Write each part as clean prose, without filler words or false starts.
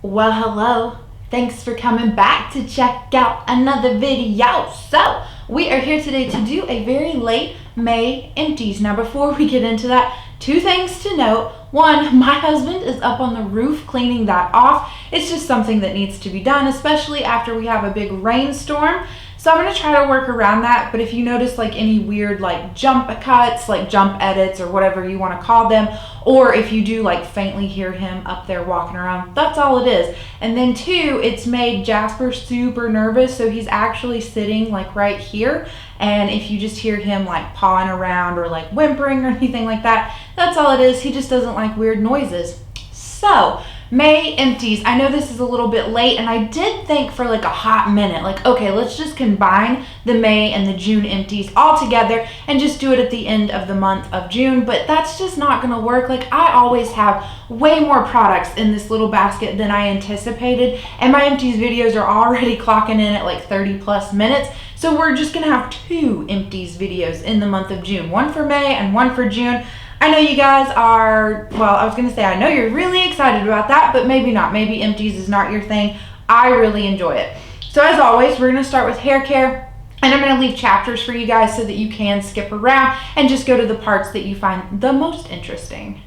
Well, hello. Thanks for coming back to check out another video. So, we are here today to do a very late May empties. Now, before we get into that, two things to note. One, my husband is up on the roof cleaning that off. It's just something that needs to be done, especially after we have a big rainstorm. So I'm going to try to work around that, but if you notice like any weird like jump cuts, like jump edits or whatever you want to call them, or if you do like faintly hear him up there walking around, that's all it is. And then two, it's made Jasper super nervous, so he's actually sitting like right here. And if you just hear him like pawing around or like whimpering or anything like that, that's all it is. He just doesn't like weird noises. So, May empties. I know this is a little bit late, and I did think for like a hot minute, like, okay, let's just combine the May and the June empties all together and just do it at the end of the month of June, but that's just not gonna work. Like, I always have way more products in this little basket than I anticipated, and my empties videos are already clocking in at like 30 plus minutes. So we're just gonna have two empties videos in the month of June, one for May and one for June. I know you guys are, well, I was going to say, I know you're really excited about that, but maybe not. Maybe empties is not your thing. I really enjoy it. So as always, we're going to start with hair care, and I'm going to leave chapters for you guys so that you can skip around and just go to the parts that you find the most interesting.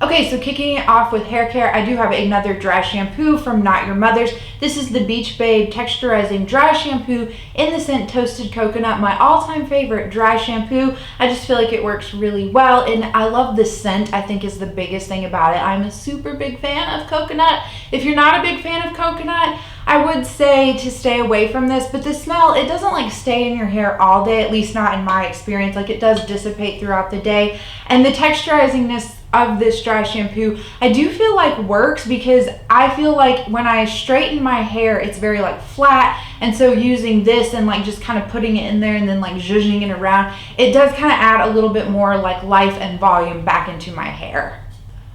Okay, so kicking it off with hair care, I do have another dry shampoo from Not Your Mother's. This is the Beach Babe Texturizing Dry Shampoo in the scent Toasted Coconut, my all-time favorite dry shampoo. I just feel like it works really well, and I love the scent, I think is the biggest thing about it. I'm a super big fan of coconut. If you're not a big fan of coconut, I would say to stay away from this, but the smell, it doesn't like stay in your hair all day, at least not in my experience. Like, it does dissipate throughout the day, and the texturizingness of this dry shampoo I do feel like works, because I feel like when I straighten my hair it's very like flat, and so using this and like just kind of putting it in there and then like zhuzhing it around, it does kind of add a little bit more like life and volume back into my hair.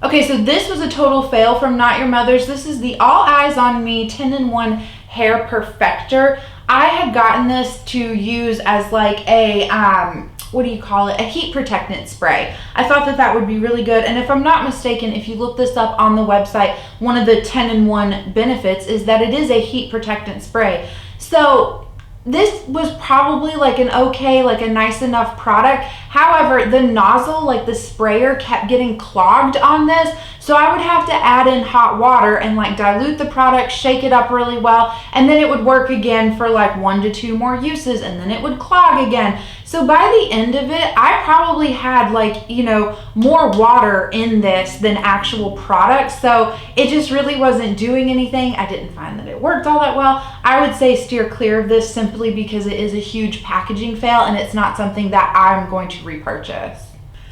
Okay, so this was a total fail from Not Your Mother's. This is the All Eyes on Me 10-in-1 Hair Perfector. I had gotten this to use as like a what do you call it? A heat protectant spray. I thought that that would be really good. And if I'm not mistaken, if you look this up on the website, one of the 10-in-1 benefits is that it is a heat protectant spray. So this was probably like an okay, like a nice enough product. However, the nozzle, like the sprayer, kept getting clogged on this. So I would have to add in hot water and like dilute the product, shake it up really well, and then it would work again for like 1 to 2 more uses, and then it would clog again. So by the end of it, I probably had like, you know, more water in this than actual product. So it just really wasn't doing anything. I didn't find that it worked all that well. I would say steer clear of this simply because it is a huge packaging fail, and it's not something that I'm going to repurchase.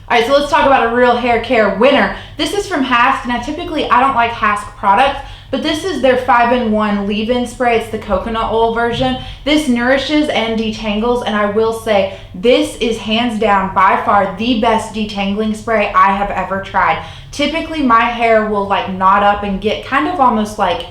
All right, so let's talk about a real hair care winner. This is from Hask. Now, typically I don't like Hask products, but this is their 5-in-1 leave-in spray. It's the coconut oil version. This nourishes and detangles, and I will say this is hands down by far the best detangling spray I have ever tried. Typically my hair will like knot up and get kind of almost like,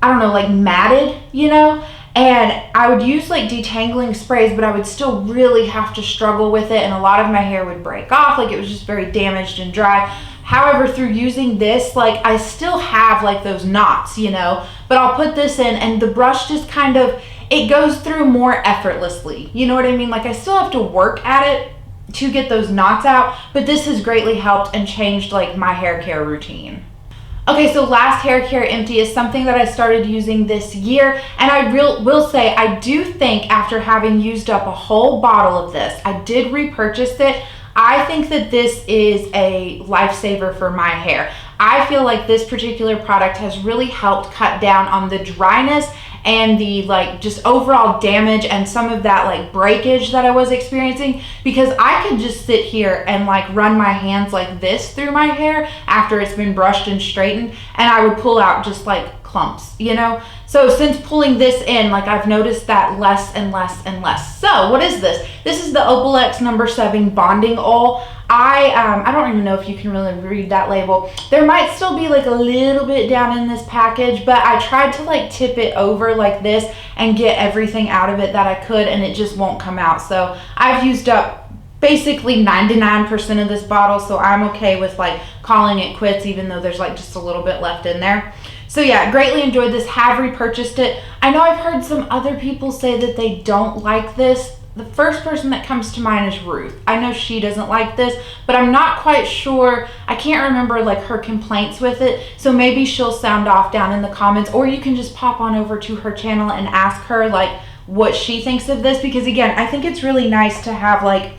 I don't know, like matted, you know? And I would use like detangling sprays, but I would still really have to struggle with it, and a lot of my hair would break off. Like, it was just very damaged and dry. However, through using this, like, I still have like those knots, you know, but I'll put this in and the brush just kind of, it goes through more effortlessly. You know what I mean? Like, I still have to work at it to get those knots out, but this has greatly helped and changed like my hair care routine. Okay, so last hair care empty is something that I started using this year, and I will say I do think after having used up a whole bottle of this, I did repurchase it. I think that this is a lifesaver for my hair. I feel like this particular product has really helped cut down on the dryness and the like just overall damage and some of that like breakage that I was experiencing, because I could just sit here and like run my hands like this through my hair after it's been brushed and straightened, and I would pull out just like clumps, you know? So since pulling this in, like, I've noticed that less and less and less. So what is this? This is the Opalex No. 7 Bonding Oil. I don't even know if you can really read that label. There might still be like a little bit down in this package, but I tried to like tip it over like this and get everything out of it that I could, and it just won't come out. So I've used up basically 99% of this bottle, so I'm okay with like calling it quits, even though there's like just a little bit left in there. So yeah, greatly enjoyed this, have repurchased it. I know I've heard some other people say that they don't like this. The first person that comes to mind is Ruth. I know she doesn't like this, but I'm not quite sure. I can't remember like her complaints with it. So maybe she'll sound off down in the comments, or you can just pop on over to her channel and ask her like what she thinks of this. Because again, I think it's really nice to have like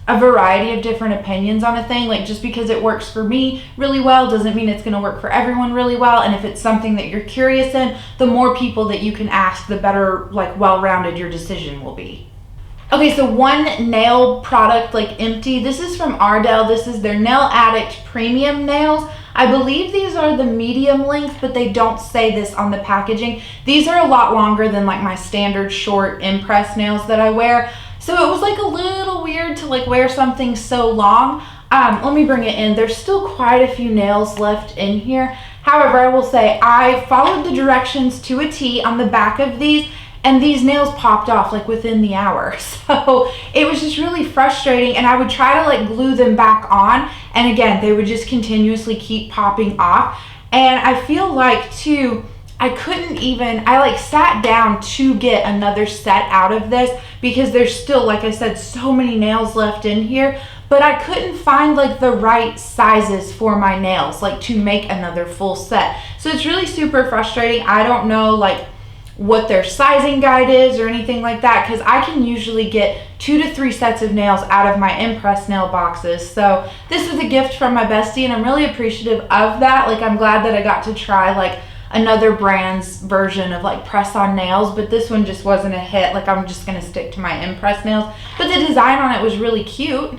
a variety of different opinions on a thing. Like just because it works for me really well doesn't mean it's going to work for everyone really well. And if it's something that you're curious in, the more people that you can ask, the better like well-rounded your decision will be. Okay, so one nail product like empty. This is from Ardell. This is their Nail Addict Premium Nails. I believe these are the medium length, but they don't say this on the packaging. These are a lot longer than like my standard short Impress nails that I wear. So it was like a little weird to like wear something so long. Let me bring it in. There's still quite a few nails left in here. However, I will say I followed the directions to a T on the back of these, and these nails popped off like within the hour. So it was just really frustrating, and I would try to like glue them back on, and again, they would just continuously keep popping off. And I feel like too, I like sat down to get another set out of this because there's still, like I said, so many nails left in here, but I couldn't find like the right sizes for my nails, like to make another full set. So it's really super frustrating. I don't know like what their sizing guide is or anything like that, because I can usually get 2 to 3 sets of nails out of my Impress nail boxes. So this was a gift from my bestie, and I'm really appreciative of that. Like I'm glad that I got to try like another brand's version of like press-on nails, but this one just wasn't a hit. Like I'm just gonna stick to my Impress nails, but the design on it was really cute.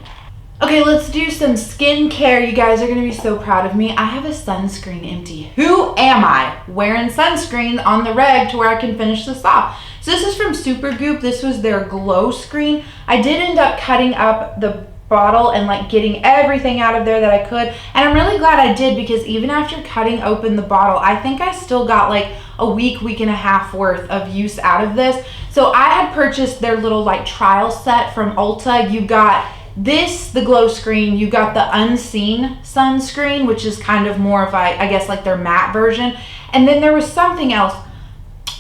Okay, let's do some skincare. You guys are gonna be so proud of me. I have a sunscreen empty. Who am I wearing sunscreen on the reg to where I can finish this off? So this is from Supergoop. This was their glow screen. I did end up cutting up the bottle and like getting everything out of there that I could, and I'm really glad I did, because even after cutting open the bottle, I think I still got like a week and a half worth of use out of this. So I had purchased their little like trial set from Ulta. You got this, the glow screen, you got the unseen sunscreen, which is kind of more of I guess like their matte version, and then there was something else.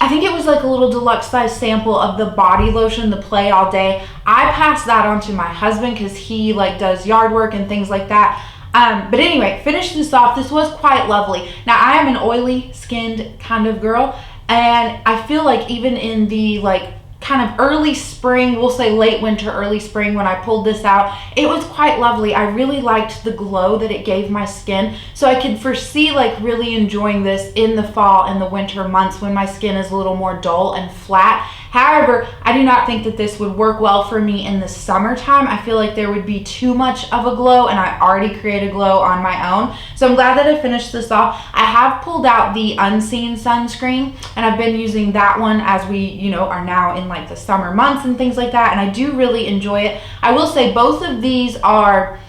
I think it was like a little deluxe size sample of the body lotion, the Play All Day. I passed that on to my husband because he like does yard work and things like that. But anyway, finish this off. This was quite lovely. Now I am an oily skinned kind of girl, and I feel like even in the like kind of early spring, we'll say late winter, early spring, when I pulled this out, it was quite lovely. I really liked the glow that it gave my skin, so I could foresee like really enjoying this in the fall and the winter months when my skin is a little more dull and flat. However, I do not think that this would work well for me in the summertime. I feel like there would be too much of a glow, and I already create a glow on my own. So I'm glad that I finished this off. I have pulled out the unseen sunscreen, and I've been using that one as we, you know, are now in like the summer months and things like that, and I do really enjoy it. I will say both of these are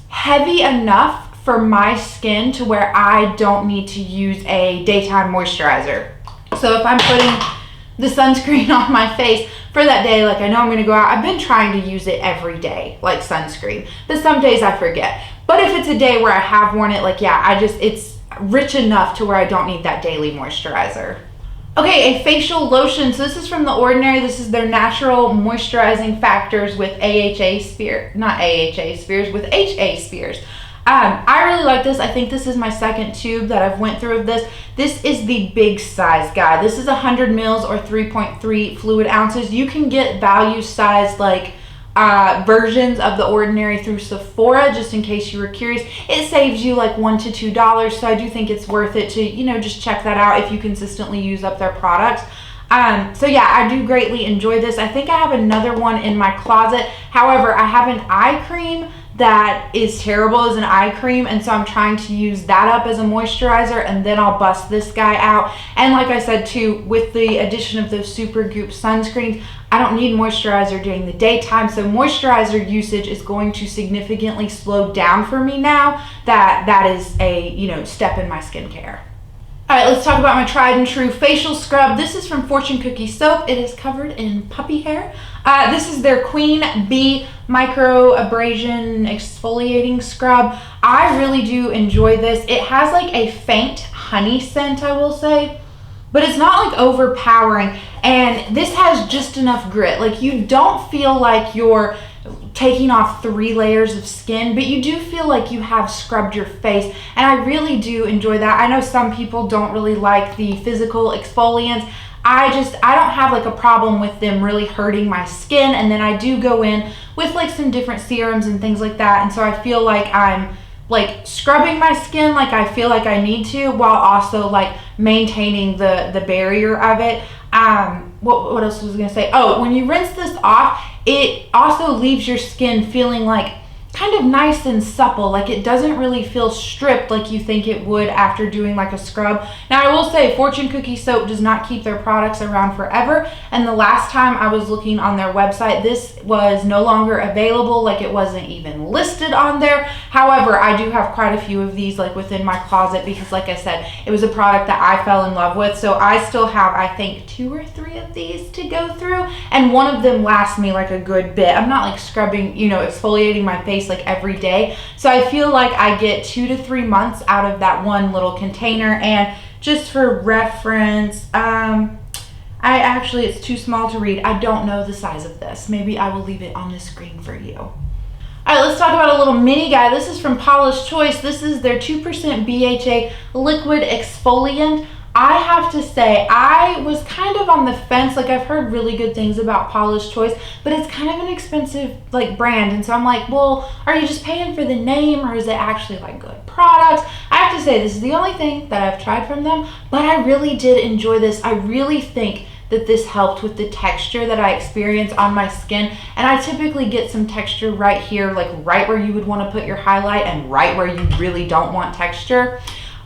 heavy enough for my skin to where I don't need to use a daytime moisturizer. So if I'm putting the sunscreen on my face for that day, like I know I'm gonna go out, I've been trying to use it every day, like sunscreen, but some days I forget. But if it's a day where I have worn it, like yeah, it's rich enough to where I don't need that daily moisturizer. Okay, a facial lotion. So this is from The Ordinary. This is their natural moisturizing factors with with HA Spears. I really like this. I think this is my second tube that I've went through of this. This is the big size guy. This is 100 mils or 3.3 fluid ounces. You can get value size like versions of The Ordinary through Sephora, just in case you were curious. It saves you like $1 to $2, so I do think it's worth it to, you know, just check that out if you consistently use up their products. So yeah, I do greatly enjoy this. I think I have another one in my closet. However, I have an eye cream that is terrible as an eye cream, and so I'm trying to use that up as a moisturizer, and then I'll bust this guy out. And like I said too, with the addition of those Supergoop sunscreens, I don't need moisturizer during the daytime, so moisturizer usage is going to significantly slow down for me now that is a, you know, step in my skincare. All right, let's talk about my tried and true facial scrub. This is from Fortune Cookie Soap. It is covered in puppy hair. This is their Queen Bee Micro Abrasion Exfoliating Scrub. I really do enjoy this. It has like a faint honey scent, I will say. But it's not like overpowering, and this has just enough grit. Like, you don't feel like you're taking off 3 layers of skin, but you do feel like you have scrubbed your face, and I really do enjoy that. I know some people don't really like the physical exfoliants. I don't have like a problem with them really hurting my skin, and then I do go in with like some different serums and things like that, and so I feel like I'm like scrubbing my skin like I feel like I need to, while also like maintaining the barrier of it. What else was I gonna say? Oh, when you rinse this off, it also leaves your skin feeling like kind of nice and supple. Like, it doesn't really feel stripped like you think it would after doing like a scrub. Now, I will say Fortune Cookie soap does not keep their products around forever, and the last time I was looking on their website, this was no longer available. Like, it wasn't even listed on there. However, I do have quite a few of these like within my closet, because like I said, it was a product that I fell in love with. So I still have, I think, 2 or 3 of these to go through, and one of them lasts me like a good bit. I'm not like scrubbing, exfoliating my face like every day, so I feel like I get 2 to 3 months out of that one little container. And just for reference, it's too small to read. I don't know the size of this. Maybe I will leave it on the screen for you. All right, let's talk about a little mini guy. This is from Paula's Choice. This is their 2% BHA liquid exfoliant. I have to say, I was kind of on the fence. Like, I've heard really good things about Paula's Choice, but it's kind of an expensive like brand, and so I'm like, well, are you just paying for the name, or is it actually like good products? I have to say, this is the only thing that I've tried from them, but I really did enjoy this. I really think that this helped with the texture that I experience on my skin, and I typically get some texture right here, like right where you would want to put your highlight and right where you really don't want texture.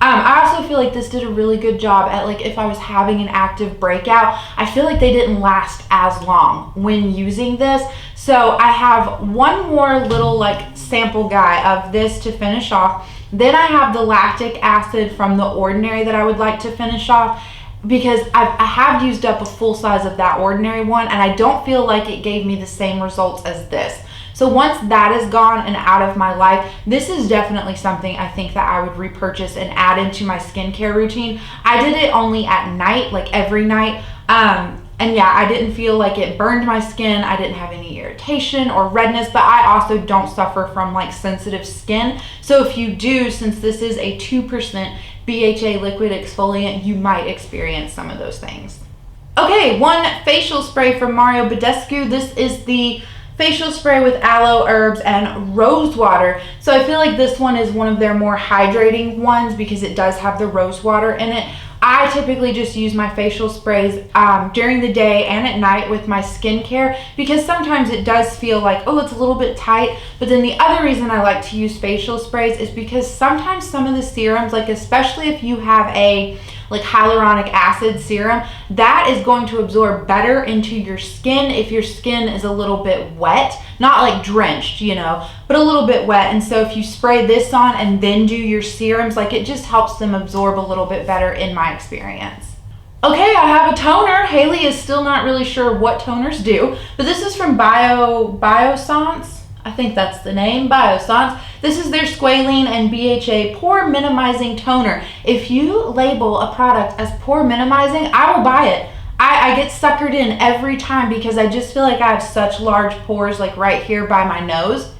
I also feel like this did a really good job at, like, if I was having an active breakout, I feel like they didn't last as long when using this. So I have one more little like sample guy of this to finish off. Then I have the lactic acid from The Ordinary that I would like to finish off, because I have used up a full size of that Ordinary one, and I don't feel like it gave me the same results as this. So once that is gone and out of my life, this is definitely something I think that I would repurchase and add into my skincare routine. I did it only at night, like every night. And yeah, I didn't feel like it burned my skin. I didn't have any irritation or redness, but I also don't suffer from like sensitive skin. So if you do, since this is a 2% BHA liquid exfoliant, you might experience some of those things. Okay, one facial spray from Mario Badescu. This is the facial spray with aloe, herbs, and rose water. So I feel like this one is one of their more hydrating ones because it does have the rose water in it. I typically just use my facial sprays during the day and at night with my skincare, because sometimes it does feel like, oh, it's a little bit tight. But then the other reason I like to use facial sprays is because sometimes some of the serums, like especially if you have a like hyaluronic acid serum, that is going to absorb better into your skin if your skin is a little bit wet, not like drenched, but a little bit wet. And so if you spray this on and then do your serums, like it just helps them absorb a little bit better in my experience. Okay, I have a toner. Haley is still not really sure what toners do, but this is from Biossance. I think that's the name, Biossance. This is their squalene and BHA pore minimizing toner. If you label a product as pore minimizing, I will buy it. I get suckered in every time because I just feel like I have such large pores like right here by my nose.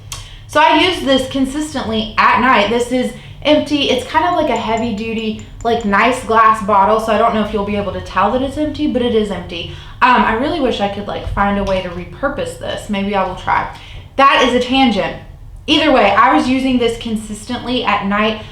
So I use this consistently at night. This is empty. It's kind of like a heavy duty, like nice glass bottle. So I don't know if you'll be able to tell that it's empty, but it is empty. I really wish I could like find a way to repurpose this. Maybe I will try. That is a tangent. Either way, I was using this consistently at night.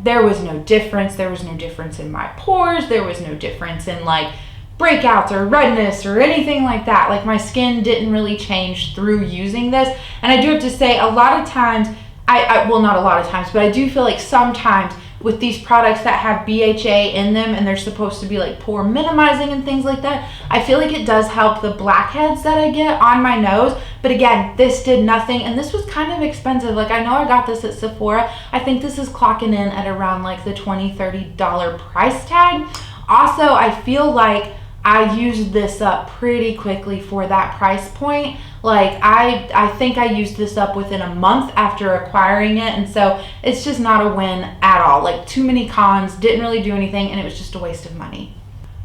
There was no difference. There was no difference in my pores. There was no difference in like breakouts or redness or anything like that. Like my skin didn't really change through using this. And I do have to say, a lot of times, well, not a lot of times, but I do feel like sometimes with these products that have BHA in them and they're supposed to be like pore minimizing and things like that, I feel like it does help the blackheads that I get on my nose. But again, this did nothing, and this was kind of expensive. Like I know I got this at Sephora. I think this is clocking in at around like the $20-$30 price tag. Also, I feel like I used this up pretty quickly for that price point. Like I think I used this up within a month after acquiring it, and so it's just not a win at all. Like too many cons, didn't really do anything, and it was just a waste of money.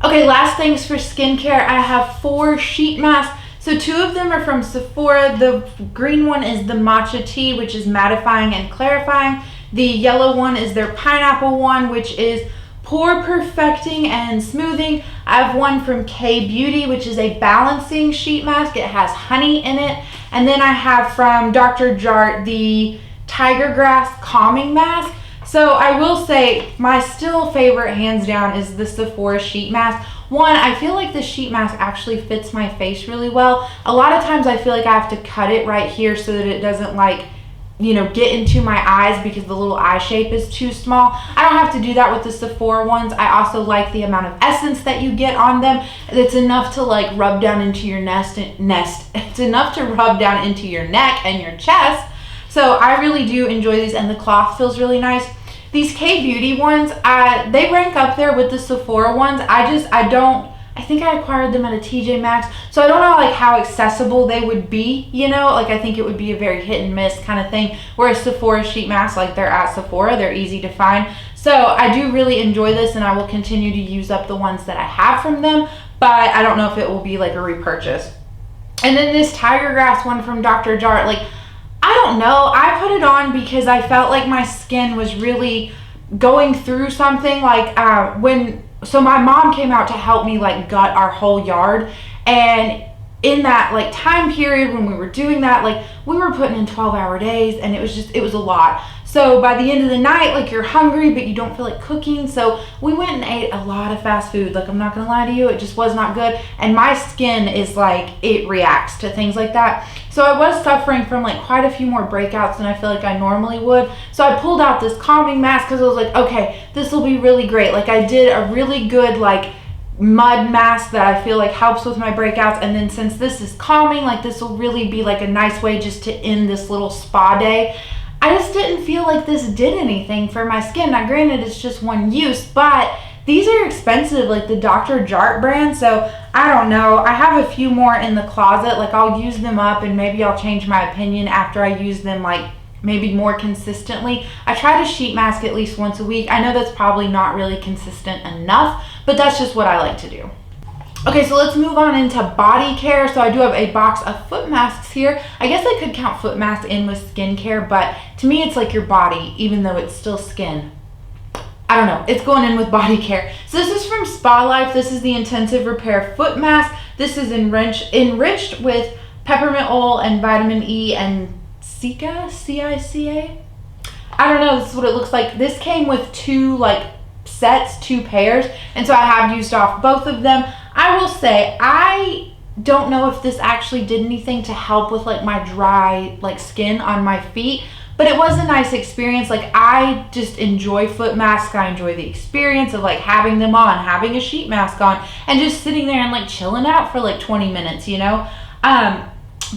Okay, last things for skincare. I have 4 sheet masks. So 2 of them are from Sephora. The green one is the matcha tea, which is mattifying and clarifying. The yellow one is their pineapple one, which is pore perfecting and smoothing. I have one from K Beauty, which is a balancing sheet mask. It has honey in it. And then I have from Dr. Jart the Tiger Grass Calming Mask. So I will say my still favorite hands down is the Sephora sheet mask. One, I feel like the sheet mask actually fits my face really well. A lot of times I feel like I have to cut it right here so that it doesn't like, you know, get into my eyes because the little eye shape is too small. I don't have to do that with the Sephora ones. I also like the amount of essence that you get on them. It's enough to like rub down into your It's enough to rub down into your neck and your chest. So I really do enjoy these, and the cloth feels really nice. These K Beauty ones, they rank up there with the Sephora ones. I think I acquired them at a TJ Maxx, so I don't know like how accessible they would be, you know, like I think it would be a very hit and miss kind of thing, whereas Sephora sheet masks, like they're at Sephora, they're easy to find. So I do really enjoy this, and I will continue to use up the ones that I have from them, but I don't know if it will be like a repurchase. And then this Tiger Grass one from Dr. Jart, like I don't know, I put it on because I felt like my skin was really going through something, like so my mom came out to help me like gut our whole yard, and in that like time period when we were doing that, like we were putting in 12-hour days, and it was a lot. So by the end of the night, like you're hungry but you don't feel like cooking, so we went and ate a lot of fast food. Like I'm not gonna lie to you, it just was not good, and my skin is like, it reacts to things like that. So I was suffering from like quite a few more breakouts than I feel like I normally would. So I pulled out this calming mask because I was like, okay, this will be really great. Like I did a really good like mud mask that I feel like helps with my breakouts, and then since this is calming, like this will really be like a nice way just to end this little spa day. I just didn't feel like this did anything for my skin. Now granted, it's just one use, but these are expensive, like the Dr. Jart brand, so I don't know. I have a few more in the closet. Like I'll use them up and maybe I'll change my opinion after I use them like maybe more consistently. I try to sheet mask at least once a week. I know that's probably not really consistent enough, but that's just what I like to do. Okay, so let's move on into body care. So I do have a box of foot masks here. I guess I could count foot masks in with skincare, but to me it's like your body, even though it's still skin. I don't know, it's going in with body care. So this is from Spa Life. This is the Intensive Repair Foot Mask. This is enriched with peppermint oil and vitamin E and Cica, C-I-C-A? I don't know, this is what it looks like. This came with 2 like sets, 2 pairs, and so I have used off both of them. I will say, I don't know if this actually did anything to help with like my dry like skin on my feet, but it was a nice experience. Like I just enjoy foot masks. I enjoy the experience of like having them on, having a sheet mask on, and just sitting there and like chilling out for like 20 minutes, you know?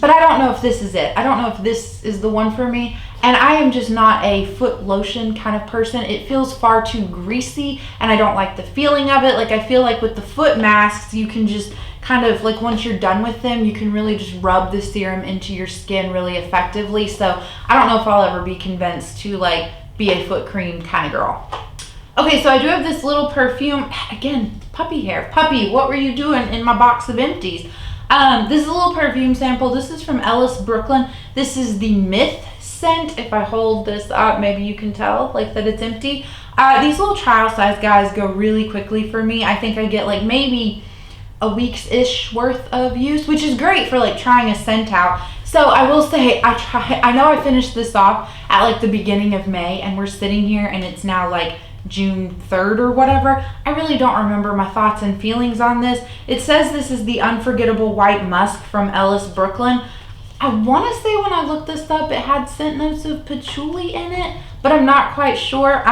But I don't know if this is it. I don't know if this is the one for me. And I am just not a foot lotion kind of person. It feels far too greasy, and I don't like the feeling of it. Like I feel like with the foot masks, you can just kind of like once you're done with them, you can really just rub the serum into your skin really effectively. So I don't know if I'll ever be convinced to like be a foot cream kind of girl. Okay, so I do have this little perfume. Again, puppy hair. Puppy, what were you doing in my box of empties? This is a little perfume sample. This is from Ellis Brooklyn. This is the Myth scent. If I hold this up, maybe you can tell like that it's empty. These little trial size guys go really quickly for me. I think I get like maybe a week's-ish worth of use, which is great for like trying a scent out. So I will say, I know I finished this off at like the beginning of May, and we're sitting here and it's now like June 3rd or whatever. I really don't remember my thoughts and feelings on this. It says this is the Unforgettable White Musk from Ellis Brooklyn. I want to say when I looked this up, it had scent notes of patchouli in it, but I'm not quite sure.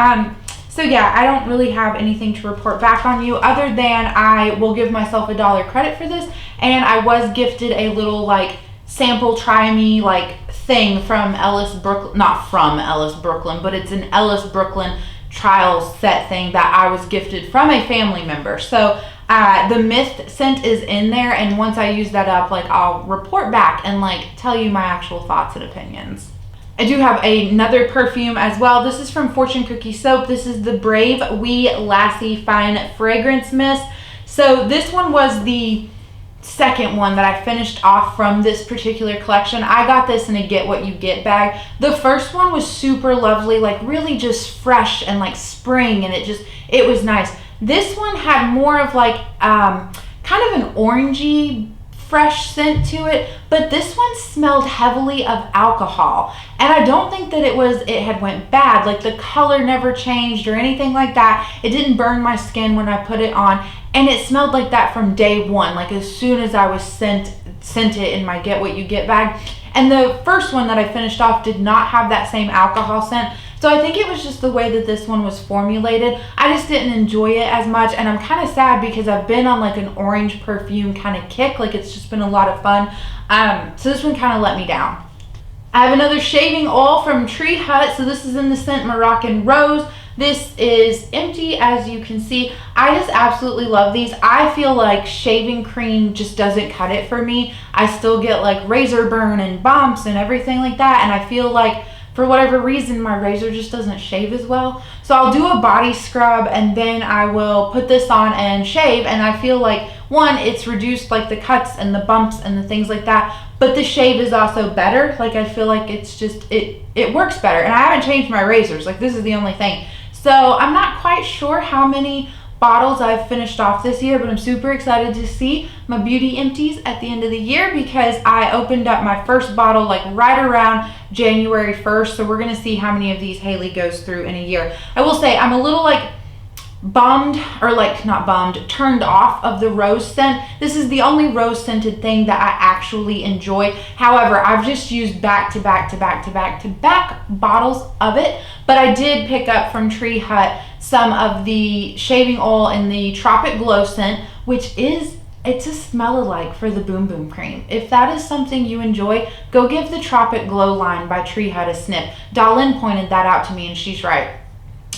So yeah, I don't really have anything to report back on you other than I will give myself $1 credit for this, and I was gifted a little like sample try me like thing from Ellis Brooklyn, not from Ellis Brooklyn, but it's an Ellis Brooklyn trial set thing that I was gifted from a family member. So The mist scent is in there, and once I use that up, like I'll report back and like tell you my actual thoughts and opinions. I do have another perfume as well. This is from Fortune Cookie Soap. This is the Brave Wee Lassie Fine Fragrance Mist. So this one was the second one that I finished off from this particular collection. I got this in a get what you get bag. The first one was super lovely, like really just fresh and like spring, and it was nice. This one had more of like kind of an orangey fresh scent to it, but this one smelled heavily of alcohol, and I don't think that it had went bad. Like the color never changed or anything like that. It didn't burn my skin when I put it on, and it smelled like that from day one, like as soon as I was sent it in my get what you get bag. And the first one that I finished off did not have that same alcohol scent. So I think it was just the way that this one was formulated. I just didn't enjoy it as much, and I'm kind of sad because I've been on like an orange perfume kind of kick. Like it's just been a lot of fun. So this one kind of let me down. I have another shaving oil from Tree Hut. So this is in the scent Moroccan Rose. This is empty, as you can see. I just absolutely love these. I feel like shaving cream just doesn't cut it for me. I still get like razor burn and bumps and everything like that, and I feel like for whatever reason my razor just doesn't shave as well. So I'll do a body scrub and then I will put this on and shave, and I feel like one, it's reduced like the cuts and the bumps and the things like that, but the shave is also better. Like I feel like it's just it works better, and I haven't changed my razors. Like this is the only thing. So I'm not quite sure how many bottles I've finished off this year, but I'm super excited to see my beauty empties at the end of the year because I opened up my first bottle like right around January 1st. So we're going to see how many of these Haley goes through in a year. I will say I'm a little like bummed, or like not bummed, turned off of the rose scent. This is the only rose scented thing that I actually enjoy. However, I've just used back to back bottles of it, but I did pick up from Tree Hut some of the shaving oil in the Tropic Glow scent, which is, it's a smell-alike for the Boom Boom Cream. If that is something you enjoy, go give the Tropic Glow line by Tree Hut a sniff. Dahlin pointed that out to me, and she's right.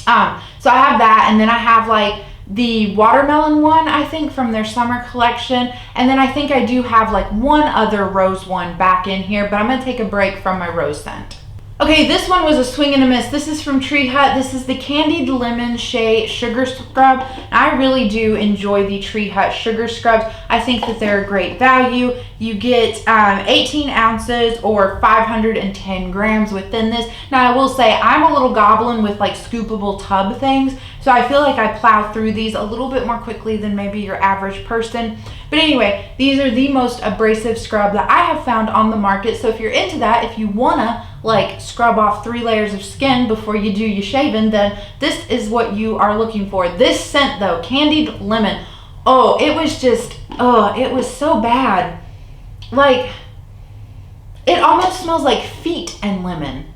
So I have that, and then I have like the watermelon one, I think, from their summer collection, and then I think I do have like one other rose one back in here, but I'm gonna take a break from my rose scent. Okay, this one was a swing and a miss. This is from Tree Hut. This is the Candied Lemon Shea Sugar Scrub. I really do enjoy the Tree Hut Sugar Scrubs. I think that they're a great value. You get 18 ounces or 510 grams within this. Now, I will say I'm a little goblin with like scoopable tub things, so I feel like I plow through these a little bit more quickly than maybe your average person. But anyway, these are the most abrasive scrub that I have found on the market. So if you're into that, if you wanna like scrub off 3 layers of skin before you do your shaving, then this is what you are looking for. This scent though, Candied Lemon, oh, it was just, oh, it was so bad. Like, it almost smells like feet and lemon.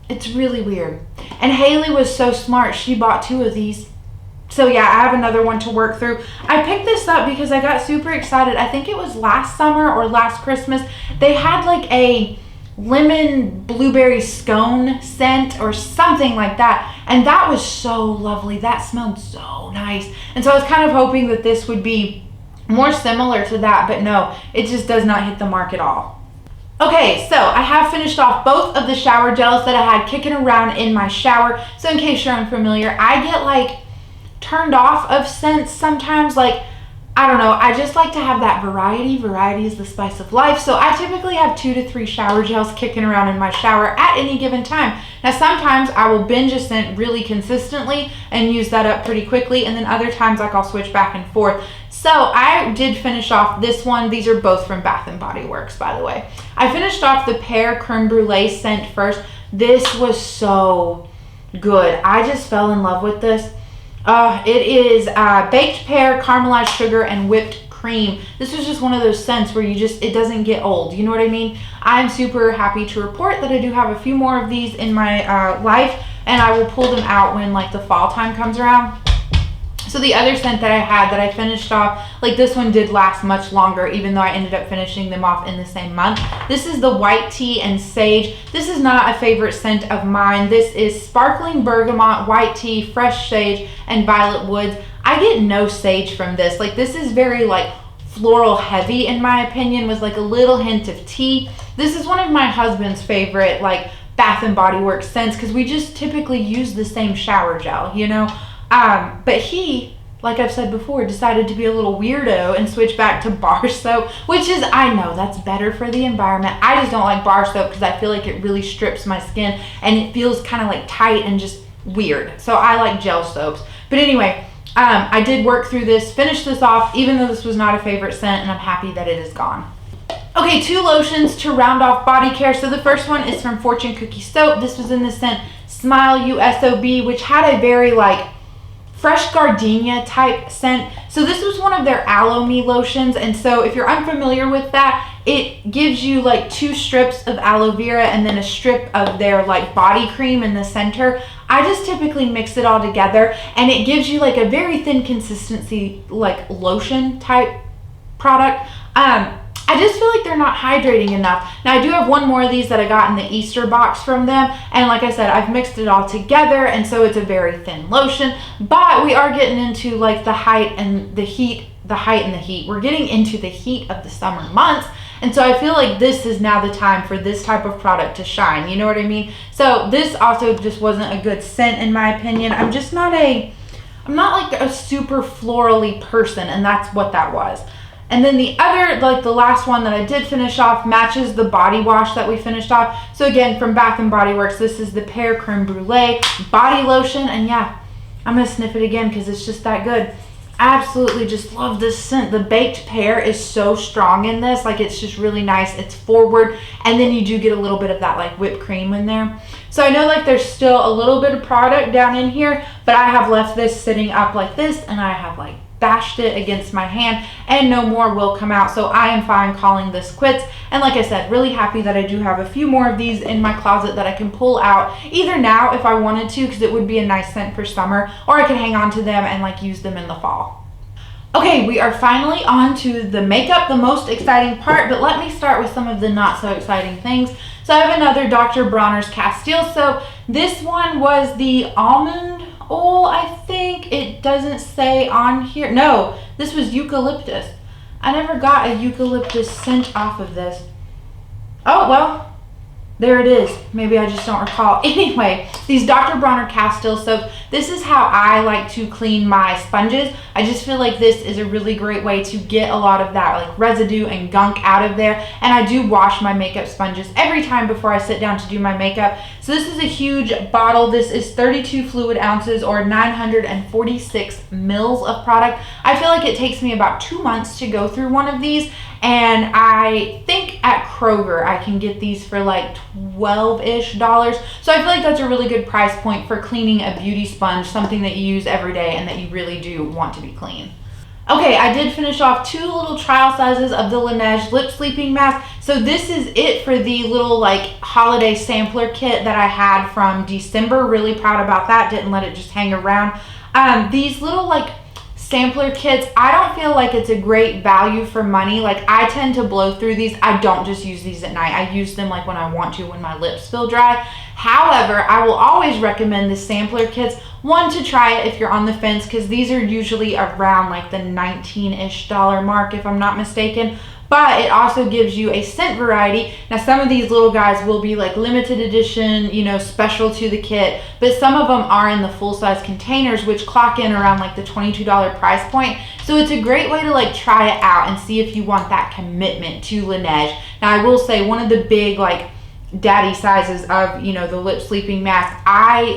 It's really weird. And Haley was so smart, she bought 2 of these. So yeah, I have another one to work through. I picked this up because I got super excited. I think it was last summer or last Christmas. They had like a lemon blueberry scone scent or something like that, and that was so lovely. That smelled so nice, and so I was kind of hoping that this would be more similar to that, but no, it just does not hit the mark at all. Okay, so I have finished off both of the shower gels that I had kicking around in my shower. So in case you're unfamiliar, I get like turned off of scents sometimes. Like, I don't know, I just like to have that variety. Variety is the spice of life. So I typically have 2 to 3 shower gels kicking around in my shower at any given time. Now sometimes I will binge a scent really consistently and use that up pretty quickly, and then other times like I'll switch back and forth. So I did finish off this one. These are both from Bath & Body Works, by the way. I finished off the Pear Creme Brulee scent first. This was so good. I just fell in love with this. It is baked pear, caramelized sugar, and whipped cream. This was just one of those scents where it doesn't get old. You know what I mean? I'm super happy to report that I do have a few more of these in my life, and I will pull them out when like the fall time comes around. So the other scent that I had that I finished off, like this one did last much longer, even though I ended up finishing them off in the same month. This is the White Tea and Sage. This is not a favorite scent of mine. This is Sparkling Bergamot, White Tea, Fresh Sage, and Violet Woods. I get no sage from this. Like, this is very like floral heavy in my opinion, with like a little hint of tea. This is one of my husband's favorite like Bath and Body Works scents, because we just typically use the same shower gel, you know. But he, like I've said before, decided to be a little weirdo and switch back to bar soap, which is, I know that's better for the environment. I just don't like bar soap because I feel like it really strips my skin and it feels kind of like tight and just weird. So I like gel soaps. But anyway, I did work through this, finish this off, even though this was not a favorite scent, and I'm happy that it is gone. Okay, 2 lotions to round off body care. So the first one is from Fortune Cookie Soap. This was in the scent Smile USOB, which had a very like fresh gardenia type scent. So this was one of their Aloe Me lotions, and so if you're unfamiliar with that, it gives you like 2 strips of aloe vera and then a strip of their like body cream in the center. I just typically mix it all together, and it gives you like a very thin consistency, like lotion type product. I just feel like they're not hydrating enough. Now I do have one more of these that I got in the Easter box from them, and like I said, I've mixed it all together, and so it's a very thin lotion. But we are getting into like the height and the heat. We're getting into the heat of the summer months, and so I feel like this is now the time for this type of product to shine, you know what I mean? So this also just wasn't a good scent in my opinion. I'm not like a super florally person, and that's what that was. And then the other, like the last one that I did finish off, matches the body wash that we finished off. So again, from Bath and Body Works, this is the Pear Creme Brulee body lotion. And yeah, I'm gonna sniff it again because it's just that good. Absolutely just love this scent. The baked pear is so strong in this. Like, it's just really nice. It's forward, and then you do get a little bit of that like whipped cream in there. So I know like there's still a little bit of product down in here, but I have left this sitting up like this, and I have like bashed it against my hand, and no more will come out. So I am fine calling this quits. And like I said, really happy that I do have a few more of these in my closet that I can pull out either now if I wanted to, because it would be a nice scent for summer, or I can hang on to them and like use them in the fall. Okay, we are finally on to the makeup, the most exciting part, but let me start with some of the not so exciting things. So I have another Dr. Bronner's Castile soap. This one was the almond oil, I think. It doesn't say on here. No, this was eucalyptus. I never got a eucalyptus scent off of this. Oh, well, there it is. Maybe I just don't recall. Anyway, these Dr. Bronner Castile soaps, this is how I like to clean my sponges. I just feel like this is a really great way to get a lot of that like residue and gunk out of there. And I do wash my makeup sponges every time before I sit down to do my makeup. So this is a huge bottle. This is 32 fluid ounces or 946 mils of product. I feel like it takes me about 2 months to go through one of these. And I think at Kroger I can get these for like $12-ish. So I feel like that's a really good price point for cleaning a beauty sponge, something that you use every day and that you really do want to be clean. Okay, I did finish off 2 little trial sizes of the Laneige Lip Sleeping Mask. So this is it for the little like holiday sampler kit that I had from December. Really proud about that. Didn't let it just hang around. These little like sampler kits, I don't feel like it's a great value for money. Like, I tend to blow through these. I don't just use these at night. I use them like when I want to, when my lips feel dry. However, I will always recommend the sampler kits. One, to try it if you're on the fence, because these are usually around like the $19-ish mark if I'm not mistaken. But it also gives you a scent variety. Now, some of these little guys will be like limited edition, you know, special to the kit, but some of them are in the full-size containers, which clock in around like the $22 price point. So it's a great way to like try it out and see if you want that commitment to Laneige. Now, I will say one of the big like daddy sizes of, you know, the lip sleeping mask,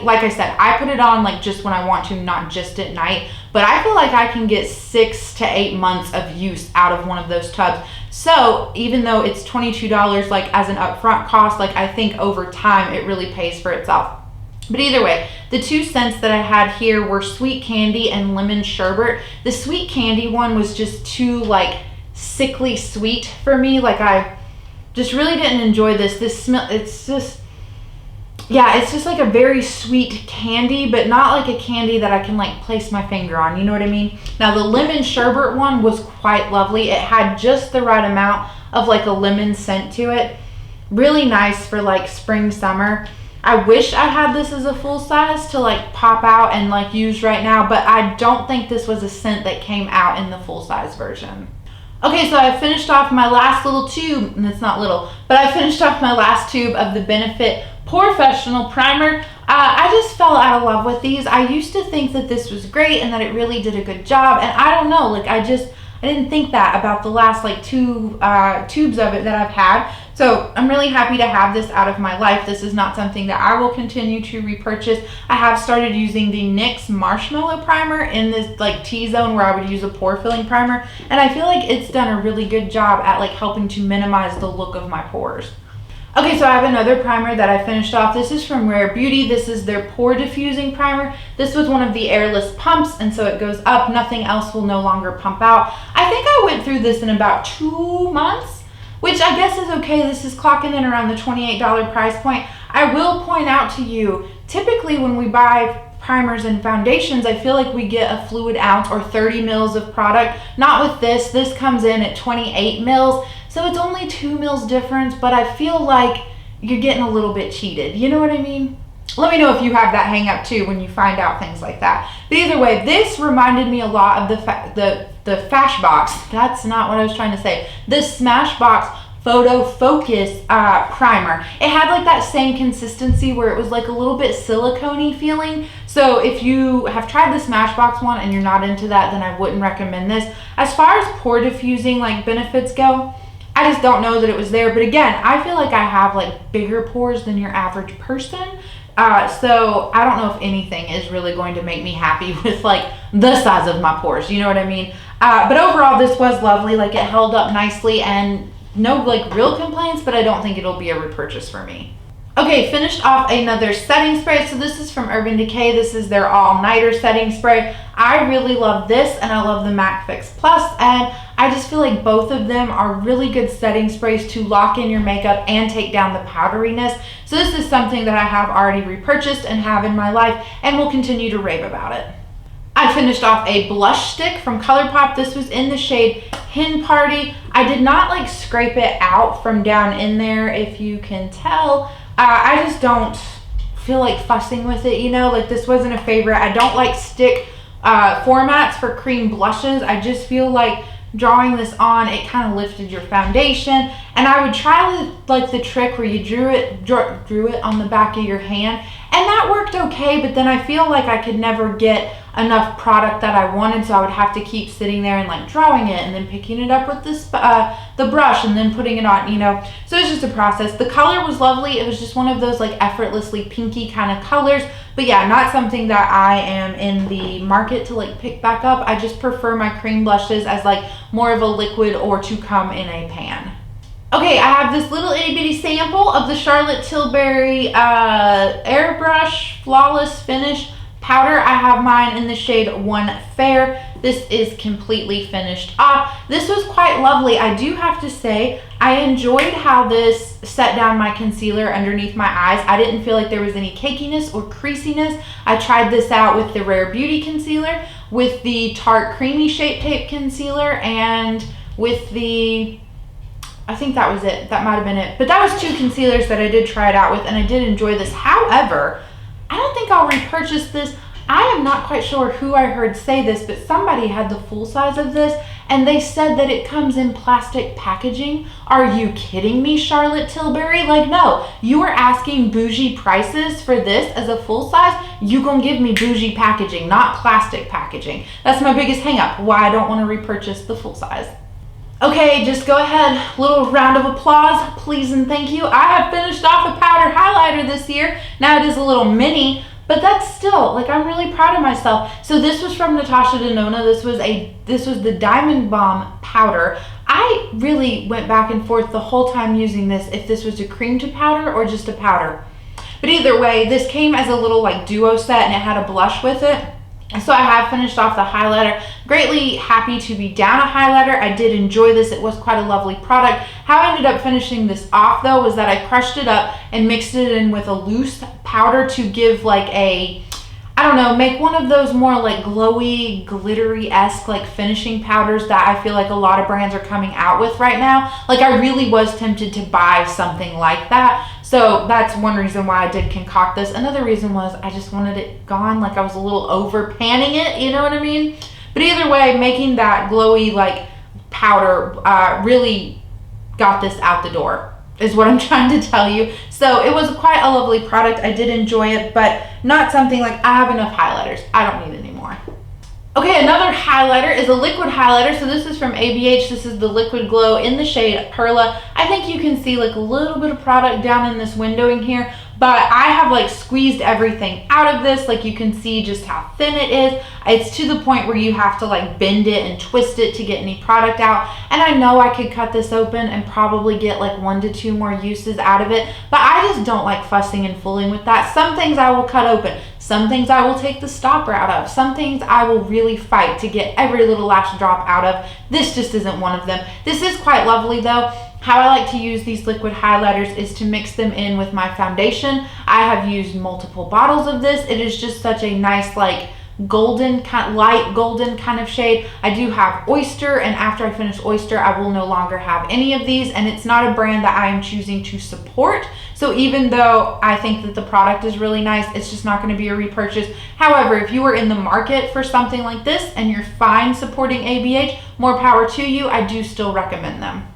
like I said, I put it on like just when I want to, not just at night, but I feel like I can get 6 to 8 months of use out of one of those tubs. So even though it's $22 like as an upfront cost, like I think over time it really pays for itself. But either way, the 2 scents that I had here were Sweet Candy and Lemon Sherbet. The Sweet Candy one was just too like sickly sweet for me. Like, I just really didn't enjoy this. This smell, it's just like a very sweet candy, but not like a candy that I can like place my finger on, you know what I mean? Now, the Lemon Sherbet one was quite lovely. It had just the right amount of like a lemon scent to it. Really nice for like spring, summer. I wish I had this as a full size to like pop out and like use right now, but I don't think this was a scent that came out in the full size version. Okay, so I finished off my last little tube, and it's not little, but I finished off my last tube of the Benefit Professional Primer. I just fell out of love with these. I used to think that this was great and that it really did a good job, and I don't know, like I didn't think that about the last like two tubes of it that I've had. So I'm really happy to have this out of my life. This is not something that I will continue to repurchase. I have started using the NYX Marshmallow Primer in this like T-zone where I would use a pore filling primer, and I feel like it's done a really good job at like helping to minimize the look of my pores. Okay, so I have another primer that I finished off. This is from Rare Beauty. This is their Pore Diffusing Primer. This was one of the airless pumps, and so it goes up. Nothing else will no longer pump out. I think I went through this in about 2 months, which I guess is okay. This is clocking in around the $28 price point. I will point out to you, typically when we buy primers and foundations, I feel like we get a fluid ounce or 30 mils of product. Not with this. This comes in at 28 mils. So it's only 2 mils difference, but I feel like you're getting a little bit cheated. You know what I mean? Let me know if you have that hang up too when you find out things like that. But either way, this reminded me a lot of the Fashbox. That's not what I was trying to say. This Smashbox Photo Focus primer. It had like that same consistency where it was like a little bit silicone-y feeling. So if you have tried the Smashbox one and you're not into that, then I wouldn't recommend this. As far as pore diffusing like benefits go, I just don't know that it was there. But again, I feel like I have like bigger pores than your average person. So I don't know if anything is really going to make me happy with like the size of my pores. You know what I mean? But overall, this was lovely. Like it held up nicely and no like real complaints, but I don't think it'll be a repurchase for me. Okay, finished off another setting spray. So this is from Urban Decay. This is their all-nighter setting spray. I really love this, and I love the MAC Fix Plus, and I just feel like both of them are really good setting sprays to lock in your makeup and take down the powderiness. So this is something that I have already repurchased and have in my life and will continue to rave about it. I finished off a blush stick from ColourPop. This was in the shade Hen Party. I did not like scrape it out from down in there, if you can tell. I just don't feel like fussing with it, you know, like this wasn't a favorite. I don't like stick formats for cream blushes. I just feel like drawing this on, it kind of lifted your foundation, and I would try like the trick where you drew it on the back of your hand, and that worked okay, but then I feel like I could never get enough product that I wanted, so I would have to keep sitting there and like drawing it and then picking it up with this the brush and then putting it on, you know. So it's just a process. The color was lovely. It was just one of those like effortlessly pinky kind of colors, but yeah, not something that I am in the market to like pick back up. I just prefer my cream blushes as like more of a liquid or to come in a pan. Okay, I have this little itty bitty sample of the Charlotte Tilbury Airbrush Flawless Finish powder. I have mine in the shade One Fair. This is completely finished off. This was quite lovely. I do have to say, I enjoyed how this set down my concealer underneath my eyes. I didn't feel like there was any cakiness or creasiness. I tried this out with the Rare Beauty concealer, with the Tarte Creamy Shape Tape concealer, and with the, I think that was it. That might have been it. But that was 2 concealers that I did try it out with, and I did enjoy this. However, I don't think I'll repurchase this. I am not quite sure who I heard say this, but somebody had the full size of this, and they said that it comes in plastic packaging. Are you kidding me, Charlotte Tilbury? Like, no, you are asking bougie prices for this as a full size. You gonna give me bougie packaging, not plastic packaging. That's my biggest hang up, why I don't want to repurchase the full size. Okay, just go ahead, little round of applause, please and thank you. I have finished off a powder highlighter this year. Now it is a little mini, but that's still, like, I'm really proud of myself. So this was from Natasha Denona. This was the Diamond Bomb powder. I really went back and forth the whole time using this, if this was a cream to powder or just a powder. But either way, this came as a little like duo set, and it had a blush with it. So I have finished off the highlighter. Greatly happy to be down a highlighter. I did enjoy this. It was quite a lovely product. How I ended up finishing this off though was that I crushed it up and mixed it in with a loose powder to give like a, I don't know, make one of those more like glowy, glittery-esque like finishing powders that I feel like a lot of brands are coming out with right now. Like I really was tempted to buy something like that. So that's one reason why I did concoct this. Another reason was I just wanted it gone. Like I was a little over panning it, you know what I mean? But either way, making that glowy like powder really got this out the door, is what I'm trying to tell you. So it was quite a lovely product. I did enjoy it, but not something like I have enough highlighters. I don't need any more. Okay, another highlighter is a liquid highlighter. So this is from ABH. This is the Liquid Glow in the shade Perla. I think you can see like a little bit of product down in this windowing here, but I have like squeezed everything out of this. Like you can see just how thin it is. It's to the point where you have to like bend it and twist it to get any product out. And I know I could cut this open and probably get like 1 to 2 more uses out of it, but I just don't like fussing and fooling with that. Some things I will cut open. Some things I will take the stopper out of. Some things I will really fight to get every little last drop out of. This just isn't one of them. This is quite lovely though. How I like to use these liquid highlighters is to mix them in with my foundation. I have used multiple bottles of this. It is just such a nice like golden, light golden kind of shade. I do have Oyster, and after I finish Oyster, I will no longer have any of these, and it's not a brand that I am choosing to support. So even though I think that the product is really nice, it's just not going to be a repurchase. However, if you are in the market for something like this and you're fine supporting ABH, more power to you. I do still recommend them.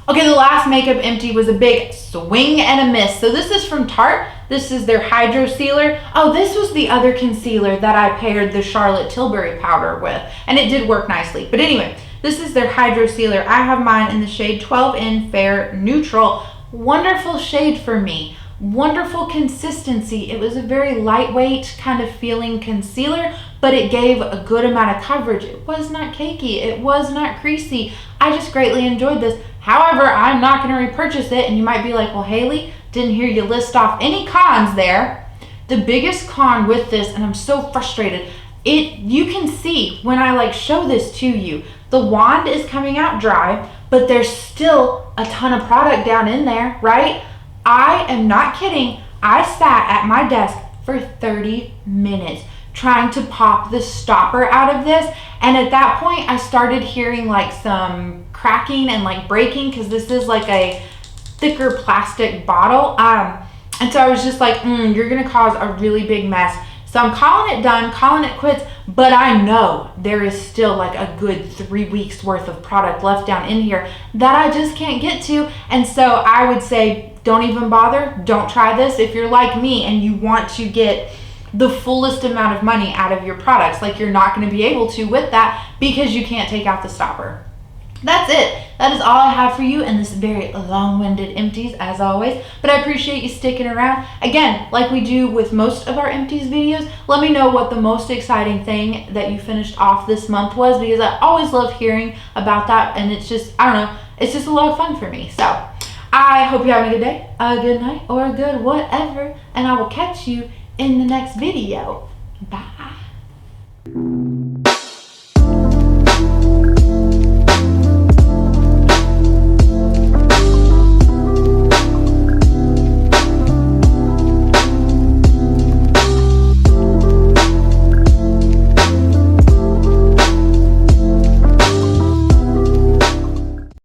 Okay, the last makeup empty was a big swing and a miss. So this is from Tarte. This is their Hydro Sealer. Oh, this was the other concealer that I paired the Charlotte Tilbury powder with, and it did work nicely. But anyway, this is their Hydro Sealer. I have mine in the shade 12 in Fair Neutral. Wonderful shade for me. Wonderful consistency. It was a very lightweight kind of feeling concealer, but it gave a good amount of coverage. It was not cakey. It was not creasy. I just greatly enjoyed this. However, I'm not going to repurchase it, and you might be like, well, Haley, didn't hear you list off any cons there. The biggest con with this, and I'm so frustrated, you can see when I like show this to you, the wand is coming out dry, but there's still a ton of product down in there, right? I am not kidding. I sat at my desk for 30 minutes trying to pop the stopper out of this, and at that point I started hearing like some cracking and like breaking, because this is like a thicker plastic bottle, and so I was just like, you're gonna cause a really big mess. So I'm calling it done, calling it quits, but I know there is still like a good 3 weeks worth of product left down in here that I just can't get to. And so I would say, don't even bother. Don't try this. If you're like me and you want to get the fullest amount of money out of your products, like you're not going to be able to with that because you can't take out the stopper. That's it. That is all I have for you in this very long-winded empties, as always. But I appreciate you sticking around. Again, like we do with most of our empties videos, let me know what the most exciting thing that you finished off this month was, because I always love hearing about that, and it's just, I don't know, it's just a lot of fun for me. So I hope you're having a good day, a good night, or a good whatever, and I will catch you in the next video. Bye.